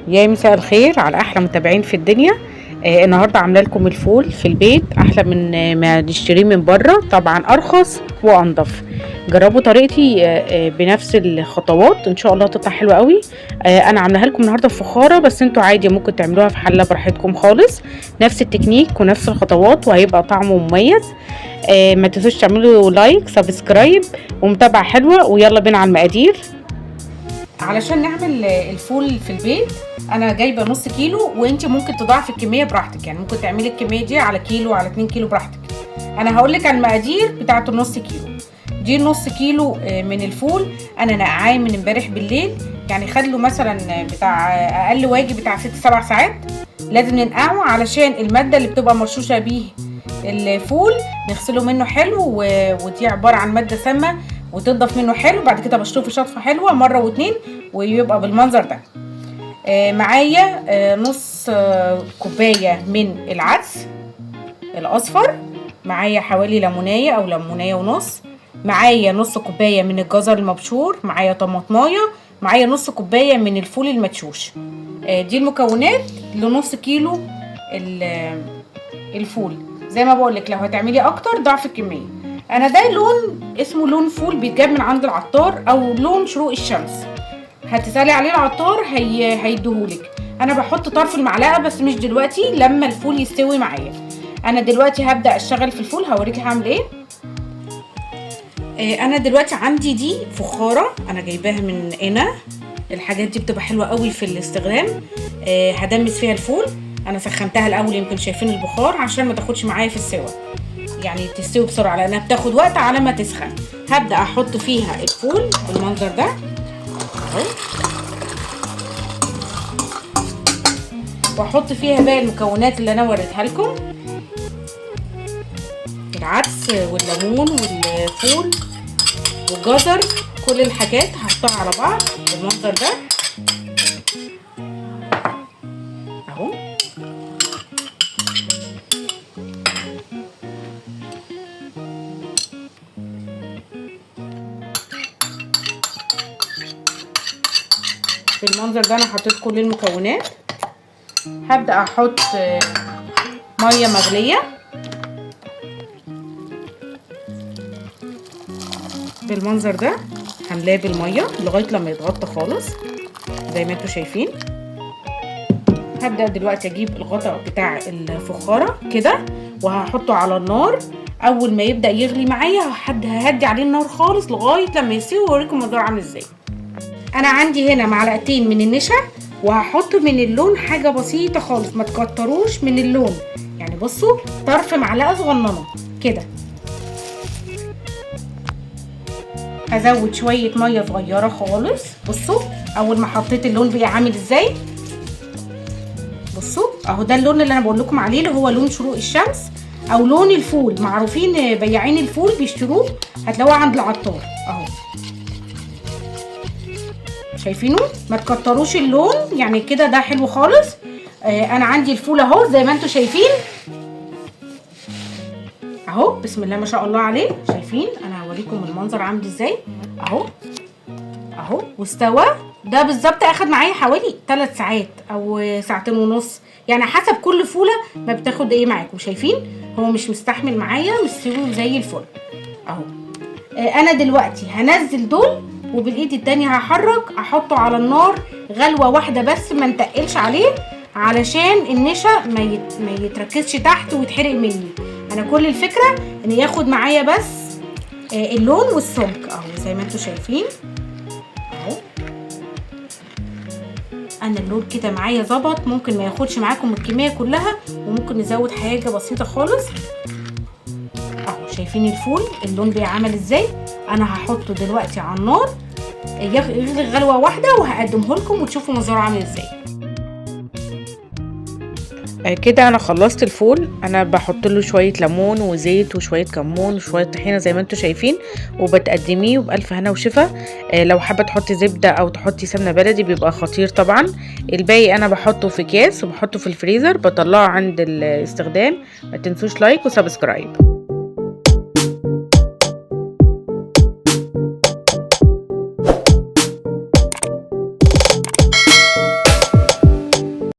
يا مساء الخير على احلى متابعين في الدنيا. النهارده عامله لكم الفول في البيت احلى من ما نشتريه من بره، طبعا ارخص وانضف. جربوا طريقتي بنفس الخطوات، ان شاء الله تطلع حلوه قوي. انا عاملاها لكم النهارده في فخاره، بس انتوا عادي ممكن تعملوها في حله براحتكم خالص. نفس التكنيك ونفس الخطوات وهيبقى طعمه مميز. ما تنسوش تعملوا لايك سبسكرايب ومتابعه حلوه، ويلا بينا على المقادير. علشان نعمل الفول في البيت انا جايبه نص كيلو، وانت ممكن تضاعفي الكميه براحتك، يعني ممكن تعملي الكميه دي على كيلو على 2 كيلو براحتك. انا هقول لك على المقادير بتاعه النص كيلو. دي نص كيلو من الفول انا نقعاه من امبارح بالليل، يعني خد له مثلا بتاع اقل واجب بتاع 6-7 ساعات. لازم ننقعه علشان الماده اللي بتبقى مرشوشه بيه الفول نغسله منه حلو، ودي عباره عن ماده سامه وتنضف منه حلو. بعد كده بشطفه شطفه حلوه مره واتنين ويبقى بالمنظر ده. معايا نص كوبايه من العدس الاصفر، معايا حوالي ليمونيه او ليمونيه ونص، معايا نص كوبايه من الجزر المبشور، معايا طماطمايه، معايا نص كوبايه من الفول المدشوش. دي المكونات لنص كيلو الفول. زي ما بقولك لو هتعملي اكتر ضعف الكميه. انا ده لون اسمه لون فول بيتجاب من عند العطار، او لون شروق الشمس. هتسالي عليه العطار هيديهولك. انا بحط طرف المعلقه بس مش دلوقتي، لما الفول يستوي معايا. انا دلوقتي هبدا اشتغل في الفول، هوريكي هعمل ايه. انا دلوقتي عندي دي فخاره انا جايباها من هنا. الحاجات دي بتبقى حلوه قوي في الاستخدام. هدمس فيها الفول. انا سخنتها الاول، يمكن شايفين البخار، عشان ما تاخدش معايا في السوا، يعني تستوي بسرعه لانها بتاخد وقت على ما تسخن. هبدا احط فيها الفول بالمنظر ده اهو، واحط فيها باقي المكونات اللي انا وريتها لكم، العدس والليمون والفول والجزر، كل الحاجات هحطها على بعض بالمنظر ده اهو. بالمنظر ده انا حطيت كل المكونات. هبدأ احط ميه مغليه بالمنظر ده، هملاه بالميه لغايه لما يتغطى خالص زي ما انتوا شايفين. هبدأ دلوقتي اجيب الغطاء بتاع الفخاره كده وهحطه على النار. اول ما يبدأ يغلي معايا ههدي عليه النار خالص لغايه لما يستوي، واوريكم المنظر عامل ازاي. انا عندي هنا معلقتين من النشا، وهحط من اللون حاجه بسيطه خالص، ما تكتروش من اللون، يعني بصوا طرف معلقه صغننه كده. هزود شويه ميه صغيره خالص. بصوا اول ما حطيت اللون بقى عامل ازاي. بصوا اهو ده اللون اللي انا بقول لكم عليه، اللي هو لون شروق الشمس او لون الفول. معروفين بياعين الفول بيشتروه، هتلاقوه عند العطار اهو. شايفينه؟ ما تكتروش اللون، يعني كده ده حلو خالص. انا عندي الفول اهو زي ما انتوا شايفين اهو، بسم الله ما شاء الله عليه. شايفين؟ انا هوريكم المنظر عامل ازاي اهو اهو، واستوى. ده بالظبط اخد معايا حوالي 3 ساعات او 2.5 ساعات، يعني حسب كل فوله ما بتاخد ايه معاكم. شايفين هو مش مستحمل معايا، مستوي زي الفل اهو. انا دلوقتي هنزل دول، وبالايد التانية هحرك احطه على النار غلوه واحده بس، ما نتقلش عليه علشان النشا ما يتركزش تحت ويتحرق مني. انا كل الفكره ان ياخد معايا بس اللون والسمك اهو زي ما انتوا شايفين اهو. انا اللون كده معايا ظبط، ممكن ما ياخدش معاكم الكميه كلها، وممكن نزود حاجه بسيطه خالص اهو. شايفين الفول اللون بيعمل ازاي. انا هحطه دلوقتي على النار يغلي غلوه واحده، وهقدمه لكم وتشوفوا منظره عامل ازاي. كده انا خلصت الفول. انا بحط له شويه ليمون وزيت وشويه كمون وشويه طحينه زي ما انتم شايفين، وبتقدميه وبالف هنا وشفا. لو حابه تحطي زبده او تحطي سمنه بلدي بيبقى خطير طبعا. الباقي انا بحطه في اكياس وبحطه في الفريزر، بطلعه عند الاستخدام. ما تنسوش لايك وسبسكرايب.